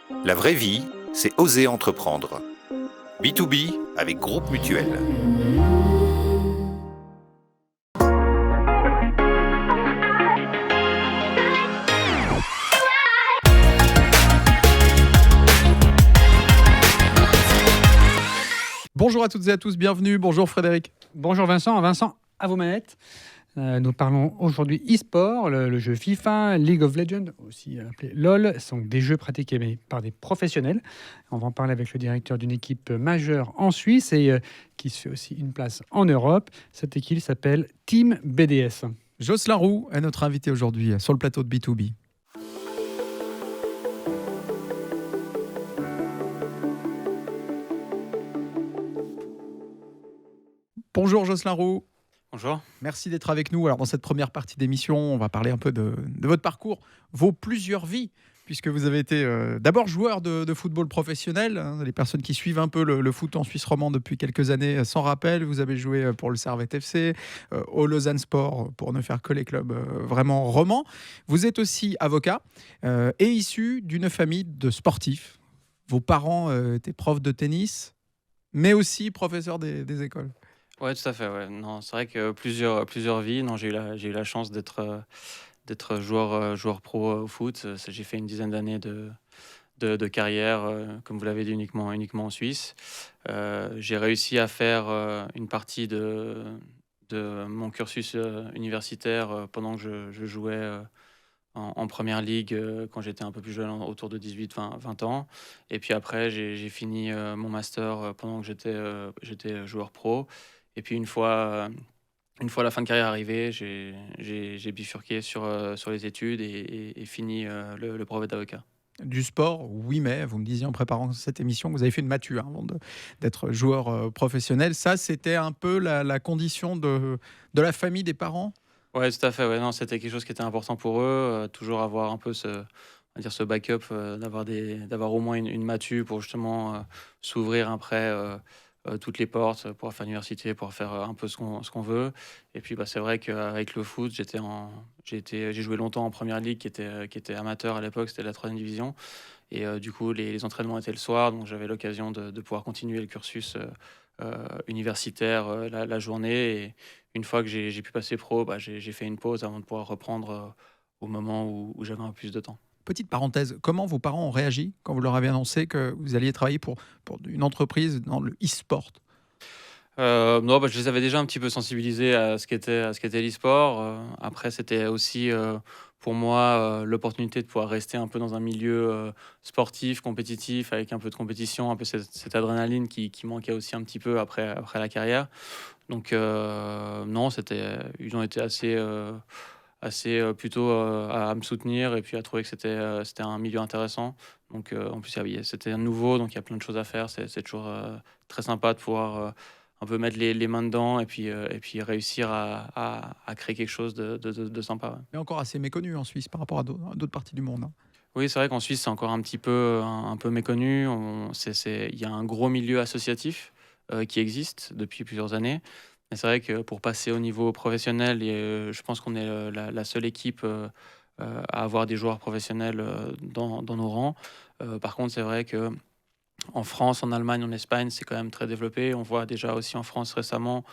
La vraie vie, c'est oser entreprendre. B2B avec Groupe Mutuel. Bonjour à toutes et à tous, bienvenue. Bonjour Frédéric. Bonjour Vincent, à vos manettes. Nous parlons aujourd'hui e-sport, le jeu FIFA, League of Legends, aussi appelé LOL, sont des jeux pratiqués par des professionnels. On va en parler avec le directeur d'une équipe majeure en Suisse et qui se fait aussi une place en Europe. Cette équipe s'appelle Team BDS. Jocelyn Roux est notre invité aujourd'hui sur le plateau de B2B. Bonjour Jocelyn Roux. Bonjour. Merci d'être avec nous. Alors dans cette première partie d'émission, on va parler un peu de votre parcours, vos plusieurs vies, puisque vous avez été d'abord joueur de football professionnel. Les personnes qui suivent un peu le foot en Suisse romande depuis quelques années s'en rappellent. Vous avez joué pour le Servette FC, au Lausanne Sport, pour ne faire que les clubs vraiment romans. Vous êtes aussi avocat et issu d'une famille de sportifs. Vos parents étaient profs de tennis, mais aussi professeurs des écoles. Ouais, tout à fait. Ouais. Non, c'est vrai que plusieurs vies. Non, j'ai eu la chance d'être joueur pro au foot. J'ai fait une dizaine d'années de carrière, comme vous l'avez dit, uniquement en Suisse. J'ai réussi à faire une partie de mon cursus universitaire pendant que je jouais en première ligue quand j'étais un peu plus jeune, autour de 18-20 ans. Et puis après, j'ai fini mon master pendant que j'étais joueur pro. Et puis une fois la fin de carrière arrivée, j'ai bifurqué sur les études et fini le brevet d'avocat. Du sport, oui, mais vous me disiez en préparant cette émission que vous avez fait une matu avant d'être joueur professionnel. Ça, c'était un peu la condition de la famille, des parents. Ouais, tout à fait. Ouais, non, c'était quelque chose qui était important pour eux, toujours avoir un peu on va dire ce backup, d'avoir au moins une matu pour justement s'ouvrir après toutes les portes, pour faire l'université, pour faire un peu ce qu'on veut. Et puis, c'est vrai qu'avec le foot, j'ai joué longtemps en première ligue, qui était amateur à l'époque, c'était la 3e division. Et du coup, les entraînements étaient le soir, donc j'avais l'occasion de pouvoir continuer le cursus universitaire la journée. Et une fois que j'ai pu passer pro, j'ai fait une pause avant de pouvoir reprendre au moment où j'avais un peu plus de temps. Petite parenthèse, comment vos parents ont réagi quand vous leur avez annoncé que vous alliez travailler pour une entreprise dans le e-sport? Non, je les avais déjà un petit peu sensibilisés à ce qu'était l'e-sport. Après, c'était aussi pour moi l'opportunité de pouvoir rester un peu dans un milieu sportif, compétitif, avec un peu de compétition, un peu cette adrénaline qui manquait aussi un petit peu après la carrière. Donc, non, ils ont été assez plutôt à me soutenir et puis à trouver que c'était un milieu intéressant. Donc, en plus, c'était un nouveau, donc il y a plein de choses à faire. C'est toujours très sympa de pouvoir un peu mettre les mains dedans et puis réussir à créer quelque chose de sympa. Ouais. Mais encore assez méconnu en Suisse par rapport à d'autres parties du monde. Oui, c'est vrai qu'en Suisse, c'est encore un petit peu, un peu méconnu. Il y a un gros milieu associatif qui existe depuis plusieurs années. Mais c'est vrai que pour passer au niveau professionnel, je pense qu'on est la seule équipe à avoir des joueurs professionnels dans nos rangs. Par contre, c'est vrai que en France, en Allemagne, en Espagne, c'est quand même très développé. On voit déjà aussi en France récemment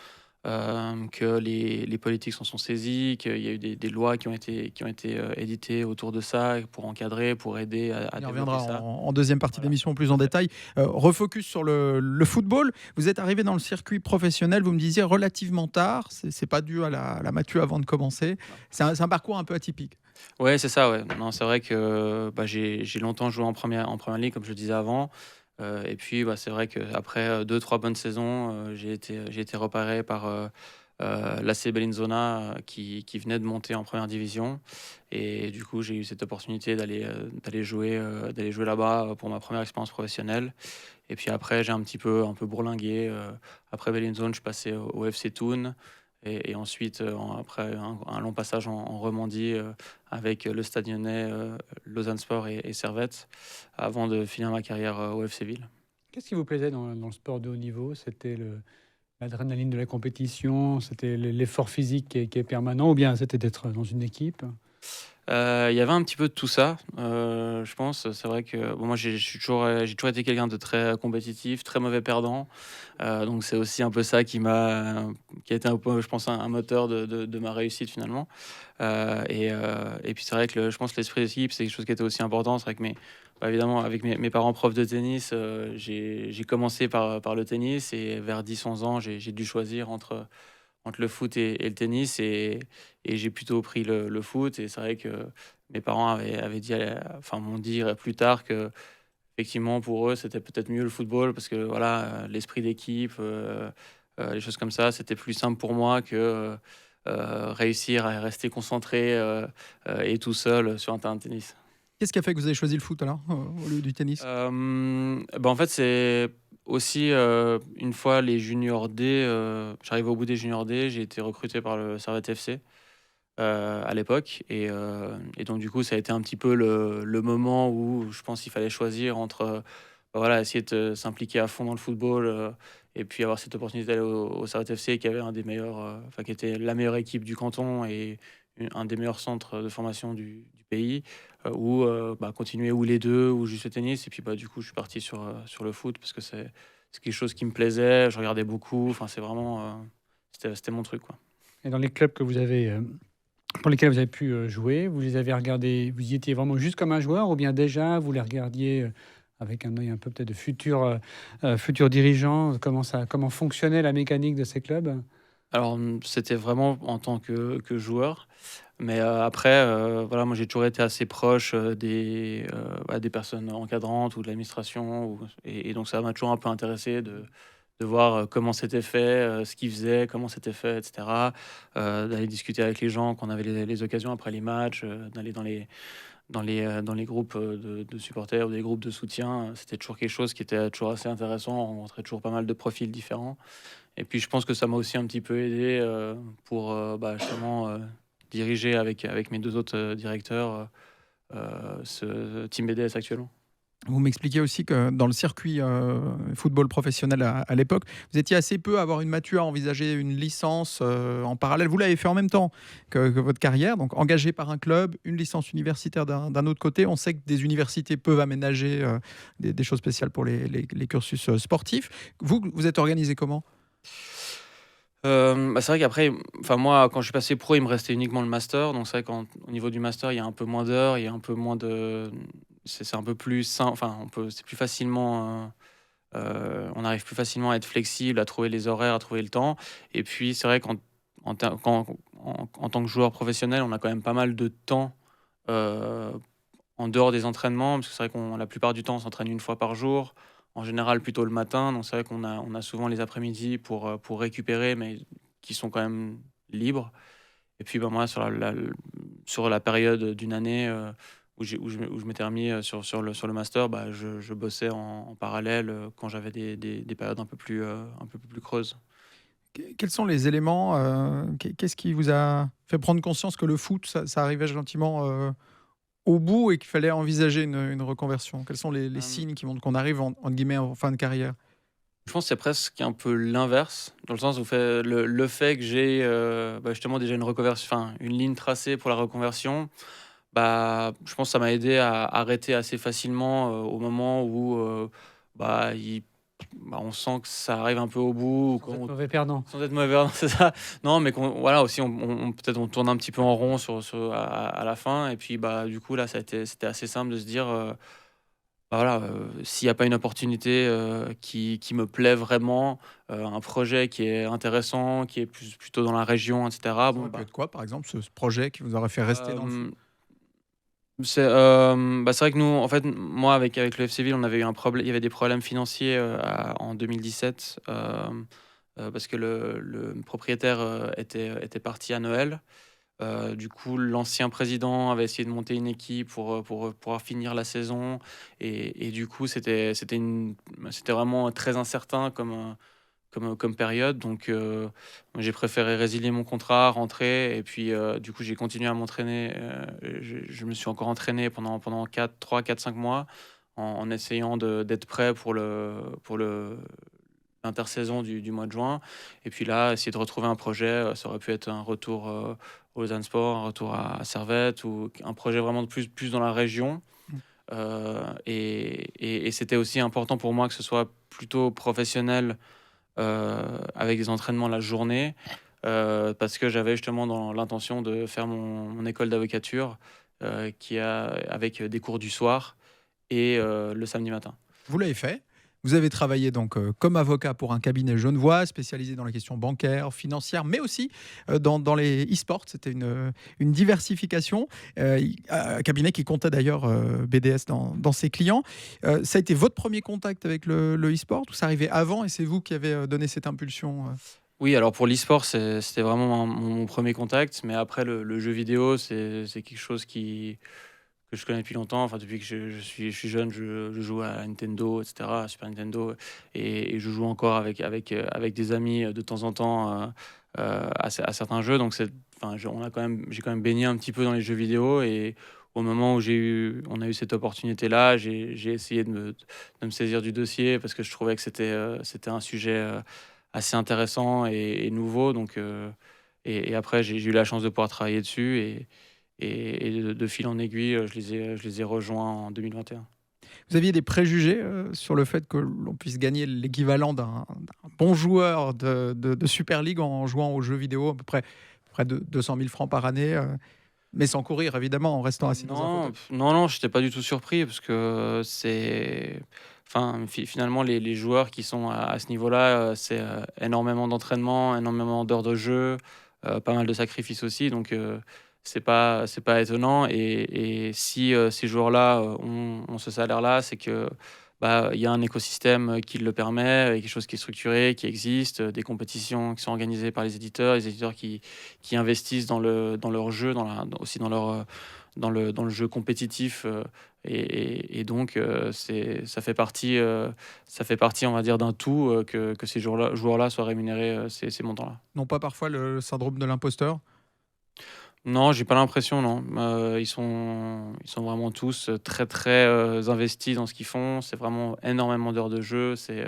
que les politiques s'en sont saisies, qu'il y a eu des lois qui ont été éditées autour de ça pour encadrer, pour aider à On y développer reviendra ça. en deuxième partie Voilà. d'émission plus en détail. Refocus sur le football. Vous êtes arrivé dans le circuit professionnel, vous me disiez, relativement tard. C'est pas dû à la matu avant de commencer. C'est un parcours un peu atypique. Ouais, c'est ça, ouais. Non, c'est vrai que j'ai longtemps joué en première ligue, comme je le disais avant. Et puis, c'est vrai qu'après 2-3 bonnes saisons, j'ai été repéré par l'AC Bellinzona qui venait de monter en première division. Et du coup, j'ai eu cette opportunité d'aller jouer là-bas pour ma première expérience professionnelle. Et puis après, j'ai un peu bourlingué. Après Bellinzona, je suis passé au FC Thun. Et ensuite, après un long passage en Romandie avec le Stade Lyonnais, Lausanne Sport et Servette, avant de finir ma carrière au FC Ville. Qu'est-ce qui vous plaisait dans le sport de haut niveau? C'était l'adrénaline de la compétition, c'était l'effort physique qui est permanent, ou bien c'était d'être dans une équipe? Il y avait un petit peu de tout ça, je pense. C'est vrai que bon, moi, j'ai toujours été quelqu'un de très compétitif, très mauvais perdant. Donc c'est aussi un peu ça qui a été un peu, je pense, un moteur de ma réussite finalement. Et puis c'est vrai que je pense que l'esprit d'équipe, c'est quelque chose qui était aussi important. C'est vrai que évidemment, avec mes parents profs de tennis, j'ai commencé par le tennis et vers 10-11 ans, j'ai dû choisir entre le foot et le tennis et j'ai plutôt pris le foot. Et c'est vrai que mes parents avaient dit, enfin, m'ont dit plus tard que effectivement pour eux c'était peut-être mieux le football parce que voilà, l'esprit d'équipe, les choses comme ça, c'était plus simple pour moi que réussir à rester concentré et tout seul sur un terrain de tennis. Qu'est-ce qui a fait que vous avez choisi le foot alors, au lieu du tennis? En fait, c'est aussi, une fois les juniors D, j'arrive au bout des juniors D, j'ai été recruté par le Servette FC, à l'époque et donc du coup, ça a été un petit peu le moment où je pense qu'il fallait choisir entre, voilà, essayer de s'impliquer à fond dans le football, et puis avoir cette opportunité d'aller au Servette FC qui avait un des meilleurs, enfin qui était la meilleure équipe du canton et un des meilleurs centres de formation du pays, ou continuer ou les 2 ou juste le tennis et puis, du coup, je suis parti sur le foot parce que c'est quelque chose qui me plaisait, je regardais beaucoup, enfin c'est vraiment, c'était mon truc, quoi. Et dans les clubs que vous avez, pour lesquels vous avez pu jouer, vous les avez regardés, vous y étiez vraiment juste comme un joueur ou bien déjà vous les regardiez avec un œil un peu peut-être de futur dirigeant, comment fonctionnait la mécanique de ces clubs? Alors, c'était vraiment en tant que joueur, mais après, voilà, moi j'ai toujours été assez proche, des personnes encadrantes ou de l'administration et donc ça m'a toujours un peu intéressé de voir, comment c'était fait, ce qu'ils faisaient, comment c'était fait et cetera. D'aller discuter avec les gens quand on avait les occasions après les matchs, d'aller dans les groupes, de supporters ou des groupes de soutien, c'était toujours quelque chose qui était toujours assez intéressant. On rencontrait toujours pas mal de profils différents et puis je pense que ça m'a aussi un petit peu aidé, pour, justement, diriger avec mes 2 autres, directeurs, ce team BDS actuellement. Vous m'expliquez aussi que dans le circuit football professionnel à l'époque, vous étiez assez peu à avoir une mature, à envisager une licence en parallèle. Vous l'avez fait en même temps que votre carrière, donc engagé par un club, une licence universitaire d'un autre côté. On sait que des universités peuvent aménager des choses spéciales pour les cursus sportifs. Vous êtes organisé comment? C'est vrai qu'après, enfin moi, quand je suis passé pro, il me restait uniquement le master. Donc c'est vrai qu'au niveau du master, il y a un peu moins d'heures, il y a un peu moins de, c'est un peu plus simple. Enfin, c'est plus facilement, on arrive plus facilement à être flexible, à trouver les horaires, à trouver le temps. Et puis c'est vrai en tant que joueur professionnel, on a quand même pas mal de temps euh, en dehors des entraînements, parce que c'est vrai qu'on la plupart du temps, on s'entraîne une fois par jour, en général plutôt le matin. Donc c'est vrai qu'on a souvent les après-midi pour récupérer, mais qui sont quand même libres. Et puis moi, sur la période d'une année où je m'étais remis sur le master, je bossais en parallèle quand j'avais des périodes un peu plus creuses. Quels sont les éléments qu'est-ce qui vous a fait prendre conscience que le foot, ça arrivait gentiment au bout et qu'il fallait envisager une reconversion? Quels sont les Euh, signes qui montrent qu'on arrive entre guillemets en fin de carrière? Je pense que c'est presque un peu l'inverse, dans le sens où le fait que j'ai justement déjà une reconversion, enfin une ligne tracée pour la reconversion, je pense que ça m'a aidé à arrêter assez facilement au moment où bah, on sent que ça arrive un peu au bout, ou Sans être mauvais perdant. sans être mauvais, non, c'est ça. Non, mais voilà aussi, peut-être on tourne un petit peu en rond à la fin, et puis du coup là, c'était assez simple de se dire. Voilà, s'il n'y a pas une opportunité, qui me plaît vraiment, un projet qui est intéressant, qui est plutôt dans la région et cetera, Ça aurait pu être quoi, par exemple, ce projet qui vous aurait fait rester dans le foot? hem, c'est vrai que nous, en fait, moi, avec le FC Ville, on avait eu un problème. Il y avait des problèmes financiers, en 2017, parce que le propriétaire, était parti à Noël. Du coup, l'ancien président avait essayé de monter une équipe pour pouvoir finir la saison et du coup, c'était vraiment très incertain comme période. Donc, j'ai préféré résilier mon contrat, rentrer et puis, du coup, j'ai continué à m'entraîner, je me suis encore entraîné pendant 3, 4, 5 mois en essayant d'être prêt pour le l'intersaison du mois de juin. Et puis là, essayer de retrouver un projet, ça aurait pu être un retour au Lausanne Sport, un retour à Servette, ou un projet vraiment de plus dans la région. Et c'était aussi important pour moi que ce soit plutôt professionnel, avec des entraînements la journée, parce que j'avais justement dans l'intention de faire mon école d'avocature, avec des cours du soir et le samedi matin. Vous l'avez fait. Vous avez travaillé donc comme avocat pour un cabinet genevois spécialisé dans les questions bancaires, financières, mais aussi dans les e-sports. C'était une diversification. Un cabinet qui comptait d'ailleurs BDS dans ses clients. Ça a été votre premier contact avec le e-sport ou ça arrivait avant et c'est vous qui avez donné cette impulsion Oui, alors pour l'e-sport, c'était vraiment mon premier contact, mais après le jeu vidéo, c'est quelque chose que je connais depuis longtemps. Enfin, depuis que je suis jeune, je joue à Nintendo, etc., à Super Nintendo, et je joue encore avec des amis de temps en temps à certains jeux. Donc, j'ai quand même baigné un petit peu dans les jeux vidéo, et au moment où on a eu cette opportunité-là, j'ai essayé de me saisir du dossier parce que je trouvais que c'était un sujet assez intéressant et nouveau. Donc, et après, j'ai eu la chance de pouvoir travailler dessus, et de fil en aiguille, je les ai rejoints en 2021. Vous aviez des préjugés sur le fait que l'on puisse gagner l'équivalent d'un bon joueur de Super League en jouant aux jeux vidéo, à peu près de 200 000 francs par année, mais sans courir évidemment, en restant assis dans un fauteuil. Non, je n'étais pas du tout surpris parce que finalement, les joueurs qui sont à ce niveau-là, c'est énormément d'entraînement, énormément d'heures de jeu, pas mal de sacrifices aussi. Donc, c'est pas étonnant. Et si ces joueurs-là ont ce salaire-là, c'est que il y a un écosystème qui le permet, quelque chose qui est structuré, qui existe, des compétitions qui sont organisées par les éditeurs qui investissent dans leur jeu, aussi dans le jeu compétitif, et donc ça fait partie, on va dire, d'un tout, que ces joueurs-là soient rémunérés ces montants-là. Non pas parfois le syndrome de l'imposteur? Non, j'ai pas l'impression, non. Ils sont vraiment tous très très investis dans ce qu'ils font. C'est vraiment énormément d'heures de jeu. C'est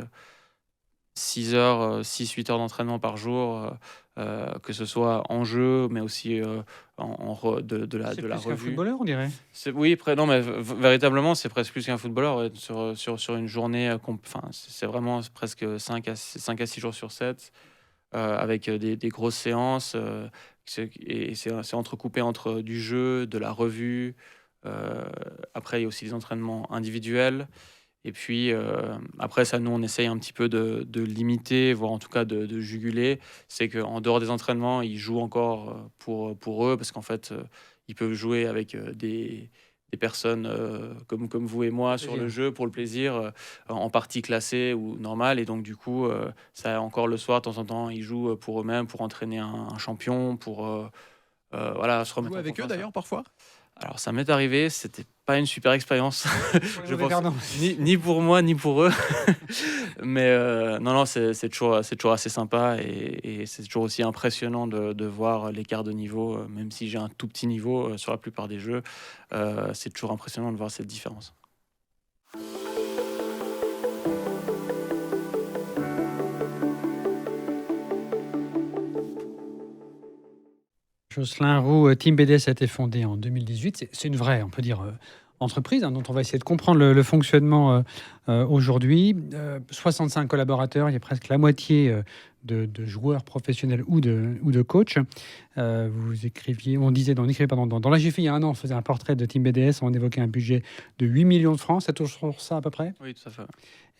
6 heures, 6-8 heures d'entraînement par jour, que ce soit en jeu, mais aussi de la C'est plus revue. qu'un footballeur, on dirait. Oui, non, mais véritablement, c'est presque plus qu'un footballeur. Ouais. Sur une journée, c'est vraiment presque 5 à 6 jours sur 7, avec des grosses séances. Et c'est entrecoupé entre du jeu, de la revue. Après, il y a aussi des entraînements individuels. Et puis, après, ça, nous, on essaye un petit peu de limiter, voire en tout cas de juguler. C'est qu'en dehors des entraînements, ils jouent encore pour eux, parce qu'en fait, ils peuvent jouer avec des personnes comme vous et moi sur le jeu pour le plaisir, en partie classée ou normale. Et donc, du coup, ça, encore le soir, de temps en temps, ils jouent pour eux-mêmes, pour entraîner un champion, pour voilà, se Vous remettre jouez en avec eux confiance. d'ailleurs parfois? Alors, ça m'est arrivé, c'était pas une super expérience, je pense, Pardon. ni pour moi, ni pour eux. Mais non, c'est toujours assez sympa, et c'est toujours aussi impressionnant de voir l'écart de niveau, même si j'ai un tout petit niveau sur la plupart des jeux. C'est toujours impressionnant de voir cette différence. Jocelyn Roux, Team BDS a été fondé en 2018. C'est une vraie, on peut dire, entreprise, dont on va essayer de comprendre le fonctionnement aujourd'hui. 65 collaborateurs, il y a presque la moitié de joueurs professionnels ou de coachs. Vous écriviez, on écrivait dans la GFI il y a un an, on faisait un portrait de Team BDS, on évoquait un budget de 8 millions de francs, c'est toujours ça à peu près? Oui, tout à fait.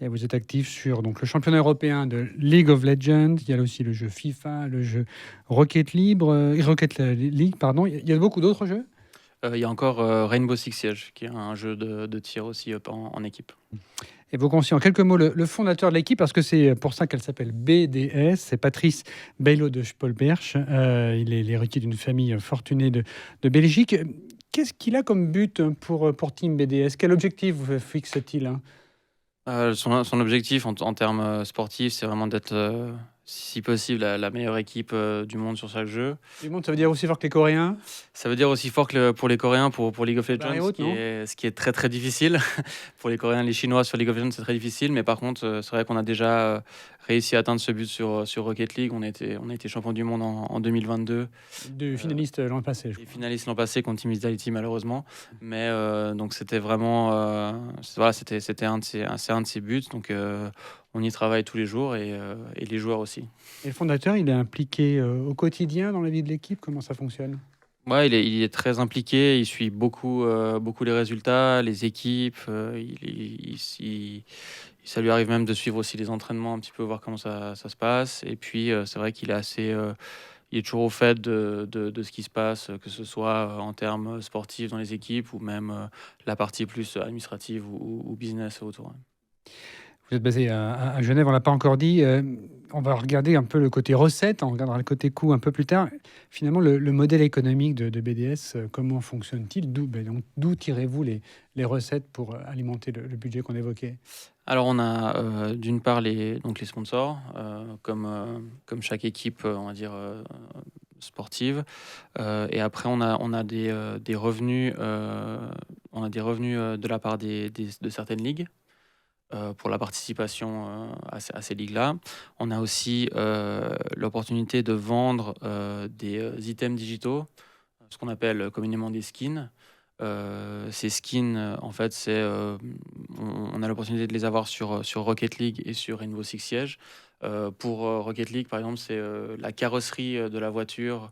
Et vous êtes actif sur donc, le championnat européen de League of Legends. Il y a aussi le jeu FIFA, le jeu Rocket League. Il y a beaucoup d'autres jeux. Il y a encore Rainbow Six Siege, qui est un jeu de tir aussi en équipe. Évoquons aussi en quelques mots le fondateur de l'équipe, parce que c'est pour ça qu'elle s'appelle BDS. C'est Patrice Bailo de Spolberch. Il est l'héritier d'une famille fortunée de Belgique. Qu'est-ce qu'il a comme but pour Team BDS? Quel objectif fixe-t-il? Son objectif en termes sportifs, c'est vraiment d'être si possible, la meilleure équipe du monde sur chaque jeu. Du monde, ça veut dire aussi fort que les Coréens. Ça veut dire aussi fort que pour les Coréens, pour League of Legends, Barre haute, non ce qui est très très difficile. Pour les Coréens, les Chinois sur League of Legends, c'est très difficile. Mais par contre, c'est vrai qu'on a déjà réussi à atteindre ce but sur Rocket League. On a été champion du monde en 2022. De finalistes l'an passé, je Les crois. finalistes l'an passé contre Team Vitality, malheureusement. Mais donc c'était vraiment, voilà, c'était un de ces buts. Donc on y travaille tous les jours et les joueurs aussi. Et le fondateur, il est impliqué au quotidien dans la vie de l'équipe. Comment ça fonctionne? Ouais, il est très impliqué, il suit beaucoup les résultats, les équipes. Ça lui arrive même de suivre aussi les entraînements, un petit peu voir comment ça se passe. Et puis, c'est vrai qu'il est il est toujours au fait de ce qui se passe, que ce soit en termes sportifs dans les équipes ou même la partie plus administrative ou business autour. Ouais. Vous êtes basé à Genève, on l'a pas encore dit. On va regarder un peu le côté recette, on regardera le côté coût un peu plus tard. Finalement, le modèle économique de BDS, comment fonctionne-t-il? D'où tirez-vous les recettes pour alimenter le budget qu'on évoquait? Alors on a d'une part les sponsors, comme chaque équipe, on va dire, sportive. Et après on a des revenus, de la part de certaines ligues. Pour la participation à ces ligues-là. On a aussi l'opportunité de vendre des items digitaux, ce qu'on appelle communément des skins. Ces skins, en fait, on a l'opportunité de les avoir sur Rocket League et sur Rainbow Six Siege. Pour Rocket League, par exemple, c'est la carrosserie de la voiture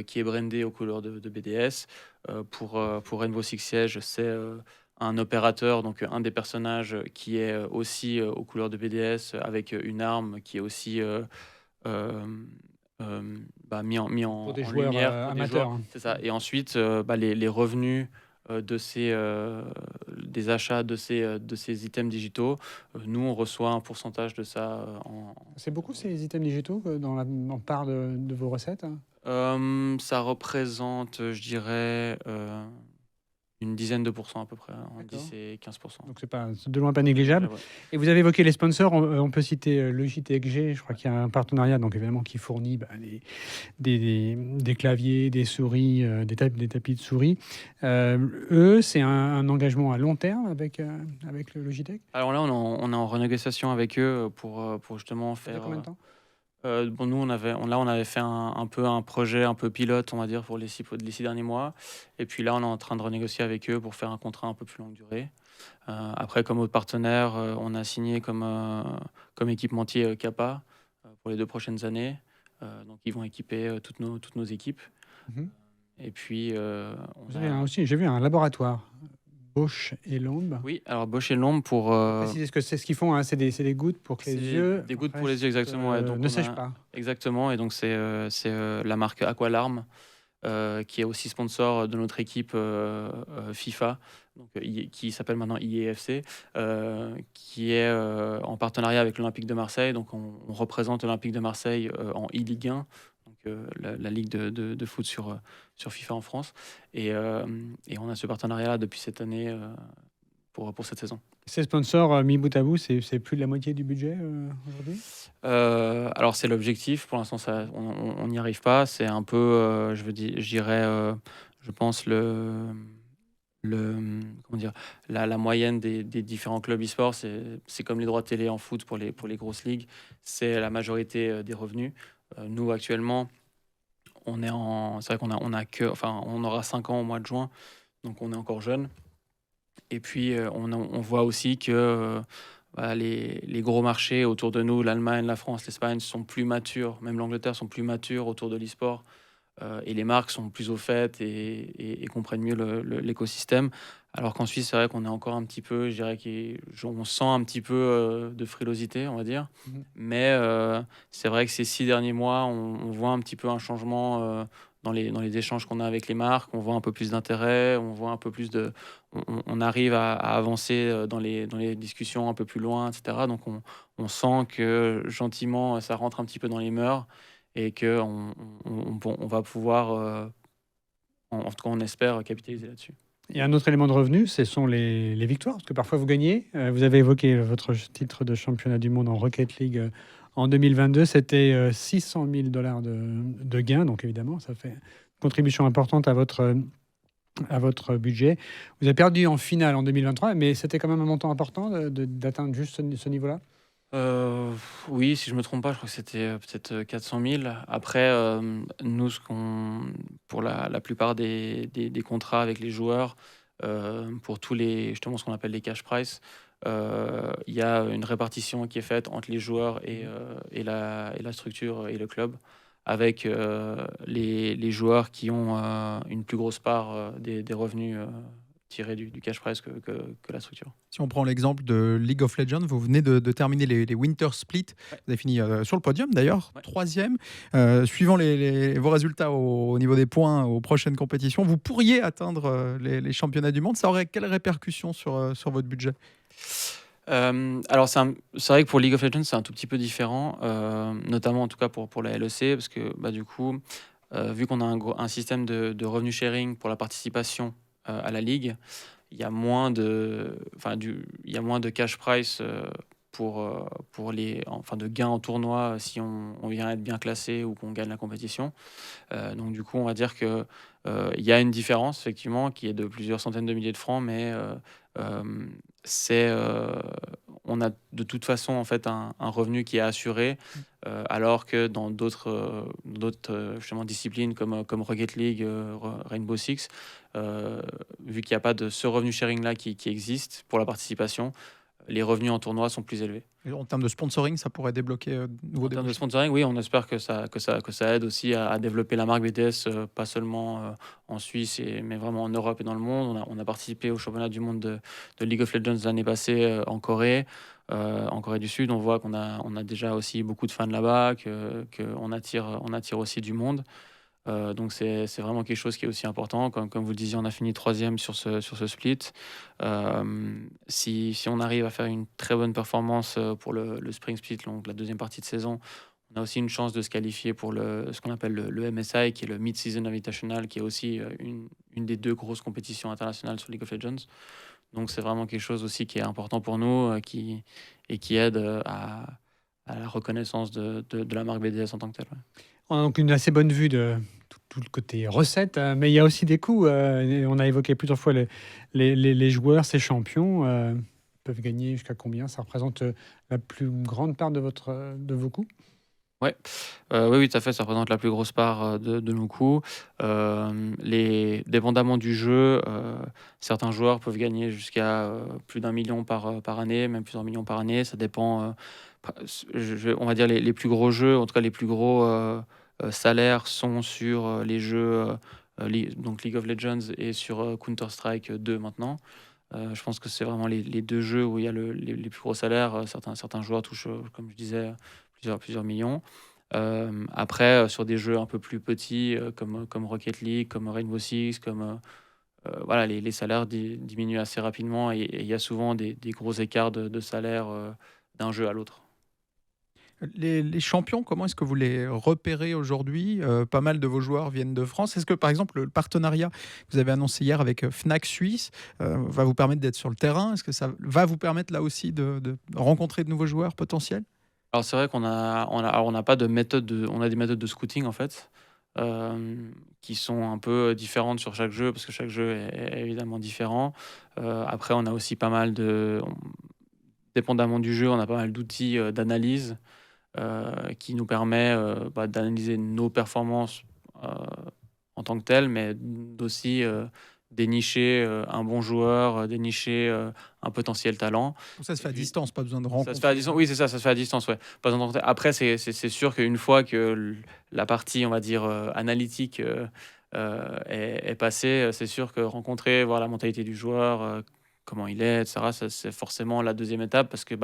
qui est brandée aux couleurs de BDS. Pour Rainbow Six Siege, c'est un opérateur, donc un des personnages qui est aussi aux couleurs de BDS avec une arme qui est aussi mis en Pour des en joueurs lumière pour des amateurs. joueurs. C'est ça. Et ensuite, les revenus des achats de ces items digitaux, nous, on reçoit un pourcentage de ça C'est beaucoup ces items digitaux en part de vos recettes? ça représente, je dirais, une dizaine de pourcents à peu près, entre D'accord. 10 et 15%. Donc c'est de loin pas négligeable. Ouais. Et vous avez évoqué les sponsors, on peut citer Logitech G, je crois qu'il y a un partenariat, donc évidemment qui fournit des claviers, des souris, des tapis de souris. Eux, c'est un engagement à long terme avec le Logitech? Alors là, on est en renégociation avec eux pour justement Ça fait faire. combien de temps? Bon, nous, on avait fait un peu un projet un peu pilote, on va dire, pour les 6 derniers mois. Et puis là, on est en train de renégocier avec eux pour faire un contrat un peu plus longue durée. Après, comme autre partenaire, on a signé comme équipementier Kappa pour les 2 prochaines années. Donc, ils vont équiper toutes nos équipes. Mhm. Et puis, Vous avez j'ai vu un laboratoire, Bosch et Lombe. Oui, alors Bosch et Lombe pour. Précisez ce que c'est ce qu'ils font, hein, c'est des gouttes pour que les C'est yeux. des gouttes en pour les fait, yeux, exactement, ouais. Donc ne on sèchent a- pas. Exactement, et donc c'est la marque Aqualarm qui est aussi sponsor de notre équipe FIFA, donc, qui s'appelle maintenant IEFC, qui est en partenariat avec l'Olympique de Marseille. Donc on représente l'Olympique de Marseille en e-Ligue 1, donc la ligue de foot sur FIFA en France. Et on a ce partenariat depuis cette année pour cette saison. Ces sponsors mis bout à bout, c'est plus de la moitié du budget aujourd'hui? Alors c'est l'objectif. Pour l'instant, on n'y arrive pas. C'est un peu, je dirais, je pense comment dire, la moyenne des différents clubs e-sport. C'est comme les droits télé en foot pour les grosses ligues. C'est la majorité des revenus. Nous actuellement, c'est vrai on aura 5 ans au mois de juin, donc on est encore jeune. Et puis on voit aussi que les gros marchés autour de nous, l'Allemagne, la France, l'Espagne, sont plus matures, même l'Angleterre sont plus matures autour de l'e-sport. Et les marques sont plus au fait et comprennent mieux l'écosystème. Alors qu'en Suisse, c'est vrai qu'on est encore un petit peu, je dirais qu'on sent un petit peu de frilosité, on va dire. Mhm. Mais c'est vrai que ces 6 derniers mois, on voit un petit peu un changement dans les échanges qu'on a avec les marques. On voit un peu plus d'intérêt, on voit un peu plus on arrive à avancer dans les discussions un peu plus loin, etc. Donc on sent que gentiment, ça rentre un petit peu dans les mœurs et qu'on on va pouvoir, en tout cas on espère, capitaliser là-dessus. Et un autre élément de revenu, ce sont les victoires, parce que parfois vous gagnez. Vous avez évoqué votre titre de championnat du monde en Rocket League En 2022, c'était 600 000 $ de gains. Donc évidemment, ça fait une contribution importante à votre budget. Vous avez perdu en finale en 2023, mais c'était quand même un montant important d'atteindre juste ce niveau-là. Oui, si je me trompe pas, je crois que c'était peut-être 400 000. Après, nous, pour la plupart des contrats avec les joueurs, pour tous les, justement, ce qu'on appelle les cash price, il y a une répartition qui est faite entre les joueurs et la structure et le club, avec les joueurs qui ont une plus grosse part des revenus tirés du cash price que la structure. Si on prend l'exemple de League of Legends, vous venez de terminer les Winter Split. Ouais. Vous avez fini sur le podium d'ailleurs, Ouais. 3e. Suivant vos résultats au niveau des points aux prochaines compétitions, vous pourriez atteindre les championnats du monde. Ça aurait quelles répercussions sur votre budget? Alors c'est vrai que pour League of Legends, c'est un tout petit peu différent, notamment en tout cas pour la LEC, parce que du coup, vu qu'on a un système de revenu sharing pour la participation à la ligue, il y a moins il y a moins de cash price pour de gains en tournoi si on vient être bien classé ou qu'on gagne la compétition. Donc du coup, on va dire que il y a une différence effectivement qui est de plusieurs centaines de milliers de francs, mais c'est on a de toute façon en fait un revenu qui est assuré, alors que dans d'autres justement disciplines comme Rocket League, Rainbow Six, vu qu'il n'y a pas de ce revenu sharing là qui existe pour la participation, les revenus en tournoi sont plus élevés. Et en termes de sponsoring, ça pourrait débloquer de nouveaux En termes de débouchés. sponsoring, oui, on espère que ça aide aussi à développer la marque BDS, pas seulement en Suisse, mais vraiment en Europe et dans le monde. On a participé au championnat du monde de League of Legends l'année passée en Corée du Sud. On voit qu'on a déjà aussi beaucoup de fans là-bas, qu'on attire aussi du monde. Donc c'est vraiment quelque chose qui est aussi important. Comme vous le disiez, on a fini 3e sur ce split. Si on arrive à faire une très bonne performance pour le Spring Split, donc la deuxième partie de saison, on a aussi une chance de se qualifier pour ce qu'on appelle le MSI, qui est le Mid-Season Invitational, qui est aussi une des 2 grosses compétitions internationales sur League of Legends. Donc c'est vraiment quelque chose aussi qui est important pour nous qui aide à la reconnaissance de la marque BDS en tant que telle. Ouais. On a donc une assez bonne vue de tout le côté recette, mais il y a aussi des coûts. Et on a évoqué plusieurs fois les joueurs, ces champions peuvent gagner jusqu'à combien? Ça représente la plus grande part de vos coûts? Oui, tout à fait, ça représente la plus grosse part de nos coûts. Dépendamment du jeu, certains joueurs peuvent gagner jusqu'à plus d'1 million par année, même plusieurs millions par année. Ça dépend. On va dire les plus gros jeux, en tout cas les plus gros salaires sont sur les jeux, donc League of Legends et sur Counter-Strike 2 maintenant. Je pense que c'est vraiment les 2 jeux où il y a les plus gros salaires. Certains joueurs touchent, comme je disais, plusieurs millions. Après, sur des jeux un peu plus petits, comme Rocket League, comme Rainbow Six, voilà, les salaires diminuent assez rapidement et il y a souvent des gros écarts de salaire d'un jeu à l'autre. Les champions, comment est-ce que vous les repérez aujourd'hui? Pas mal de vos joueurs viennent de France. Est-ce que, par exemple, le partenariat que vous avez annoncé hier avec Fnac Suisse va vous permettre d'être sur le terrain? Est-ce que ça va vous permettre là aussi de rencontrer de nouveaux joueurs potentiels? Alors c'est vrai qu'on a pas de méthode on a des méthodes de scouting en fait, qui sont un peu différentes sur chaque jeu, parce que chaque jeu est évidemment différent. Après on a aussi pas mal dépendamment du jeu, on a pas mal d'outils d'analyse qui nous permet d'analyser nos performances en tant que telles, mais d'aussi dénicher un bon joueur, dénicher un potentiel talent. Tout ça se fait à Et puis, distance, pas besoin de ça rencontrer. se fait à distance. Oui, c'est ça, ça se fait à distance. Ouais. Pas en tant que tel. Après, c'est sûr qu'une fois que la partie, on va dire, analytique est passée, c'est sûr que rencontrer, voir la mentalité du joueur, comment il est, etc., ça, c'est forcément la deuxième étape, parce que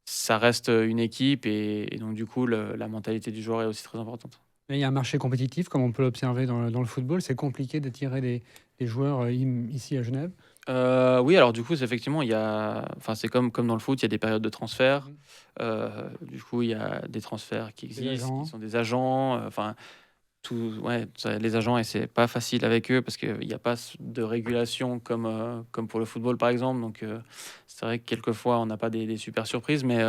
ça reste une équipe et donc du coup, la mentalité du joueur est aussi très importante. Mais il y a un marché compétitif, comme on peut l'observer dans le football. C'est compliqué d'attirer des joueurs ici à Genève. Oui, alors du coup, effectivement, c'est comme dans le foot, il y a des périodes de transfert. Du coup, il y a des transferts qui existent, agents. qui sont des agents. les agents, et c'est pas facile avec eux parce qu'il n'y a pas de régulation comme pour le football, par exemple. Donc, c'est vrai que quelquefois, on n'a pas des super surprises, mais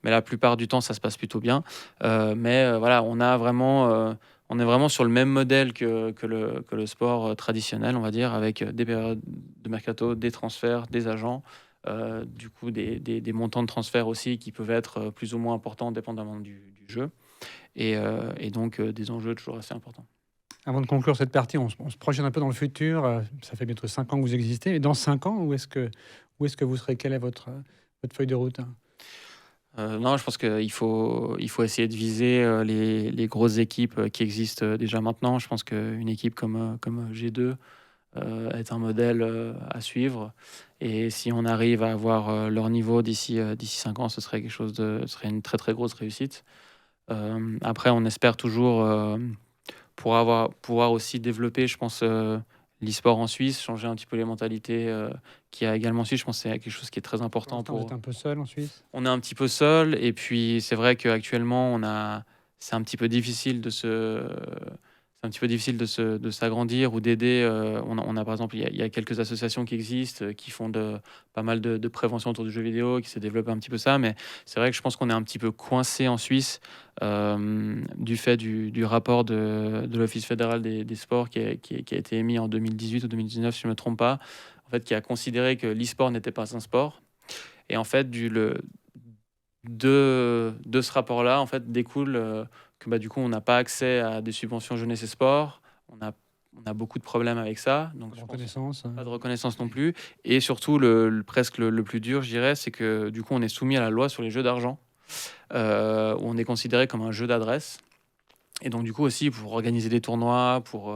la plupart du temps, ça se passe plutôt bien. Voilà, on est vraiment sur le même modèle que le sport traditionnel, on va dire, avec des périodes de mercato, des transferts, des agents, du coup des montants de transfert aussi qui peuvent être plus ou moins importants dépendamment du jeu, et donc des enjeux toujours assez importants. Avant de conclure cette partie, on se projette un peu dans le futur. Ça fait bientôt 5 ans que vous existez. Et dans 5 ans, où est-ce que vous serez? Quelle est votre feuille de route? Non, je pense qu'il faut essayer de viser les grosses équipes qui existent déjà maintenant. Je pense qu'une équipe comme G2 est un modèle à suivre. Et si on arrive à avoir leur niveau d'ici 5 ans, ce serait une très très grosse réussite. Après, on espère toujours pouvoir aussi développer, je pense, l'e-sport en Suisse, changer un petit peu les mentalités qu'il y a également en Suisse. Je pense que c'est quelque chose qui est très important. Vous êtes un peu seul en Suisse? On est un petit peu seul, et puis c'est vrai qu'actuellement, c'est un petit peu difficile de s'agrandir ou d'aider. On a par exemple, il y a quelques associations qui existent, qui font pas mal de prévention autour du jeu vidéo, qui se développent un petit peu ça, mais c'est vrai que je pense qu'on est un petit peu coincé en Suisse du fait du rapport de l'Office fédéral des sports qui a été émis en 2018 ou 2019, si je ne me trompe pas, en fait, qui a considéré que l'e-sport n'était pas un sport. Et en fait, de ce rapport-là, en fait, découle que du coup, on n'a pas accès à des subventions jeunesse et sport. On a beaucoup de problèmes avec ça. Donc, pas de reconnaissance non plus. Et surtout, presque le plus dur, je dirais, c'est que du coup, on est soumis à la loi sur les jeux d'argent, où on est considéré comme un jeu d'adresse. Et donc, du coup, aussi, pour organiser des tournois, pour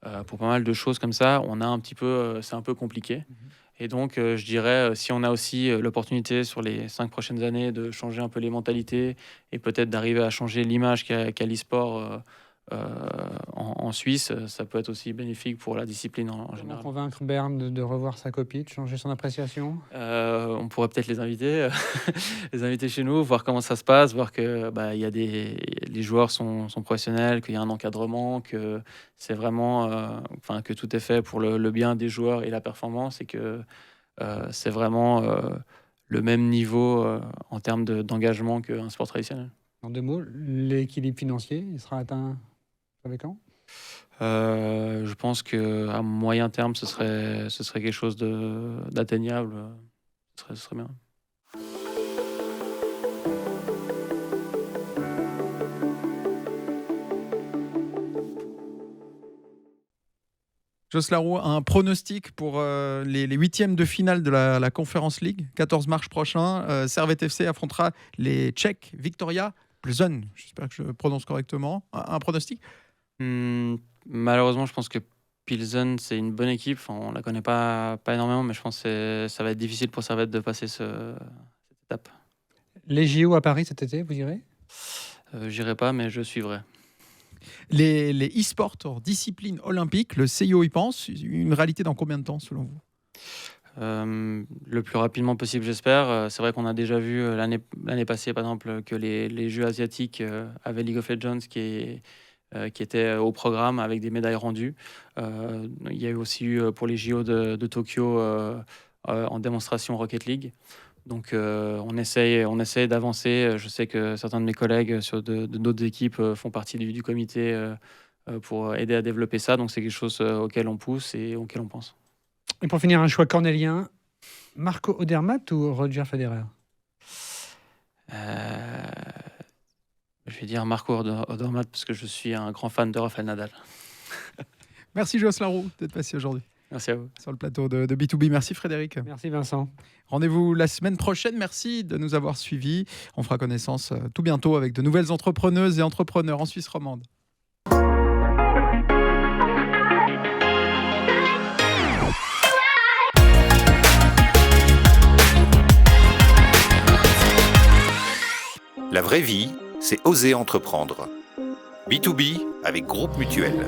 pas mal de choses comme ça, c'est un peu compliqué. Et donc, je dirais, si on a aussi l'opportunité sur les 5 prochaines années de changer un peu les mentalités et peut-être d'arriver à changer l'image qu'a l'e-sport en Suisse, ça peut être aussi bénéfique pour la discipline en général. Comment convaincre Berne de revoir sa copie, de changer son appréciation? On pourrait peut-être les inviter chez nous, voir comment ça se passe, voir que les joueurs sont professionnels, qu'il y a un encadrement, que c'est vraiment, que tout est fait pour le bien des joueurs et la performance, et que c'est vraiment le même niveau en termes d'engagement qu'un sport traditionnel. En 2 mots, l'équilibre financier, il sera atteint avec quand? Je pense qu'à moyen terme, ce serait quelque chose d'atteignable. Ce serait bien. Joss Larroux, un pronostic pour les 8e de finale de la Conference League, 14 mars prochain. Servette FC affrontera les Tchèques Victoria Plzeň. J'espère que je prononce correctement. Un pronostic? Malheureusement, je pense que Plzeň, c'est une bonne équipe. On ne la connaît pas énormément, mais je pense que ça va être difficile pour Servette de passer cette étape. Les JO à Paris cet été, vous irez? J'irai pas, mais je suivrai. Les e-sports hors discipline olympique, le CIO y pense. Une réalité dans combien de temps, selon vous? Le plus rapidement possible, j'espère. C'est vrai qu'on a déjà vu l'année passée, par exemple, que les Jeux asiatiques avaient League of Legends qui était au programme avec des médailles rendues. Il y a eu aussi pour les JO de Tokyo en démonstration Rocket League. Donc on essaye d'avancer. Je sais que certains de mes collègues sur d'autres équipes font partie du comité pour aider à développer ça. Donc c'est quelque chose auquel on pousse et auquel on pense. Et pour finir, un choix cornélien, Marco Odermatt ou Roger Federer? Je vais dire Marco Odermatt parce que je suis un grand fan de Rafael Nadal. Merci Joss Larroux d'être passé aujourd'hui. Merci à vous. Sur le plateau de B2B. Merci Frédéric. Merci Vincent. Rendez-vous la semaine prochaine. Merci de nous avoir suivis. On fera connaissance tout bientôt avec de nouvelles entrepreneuses et entrepreneurs en Suisse romande. La vraie vie, c'est oser entreprendre. B2B avec Groupe Mutuel.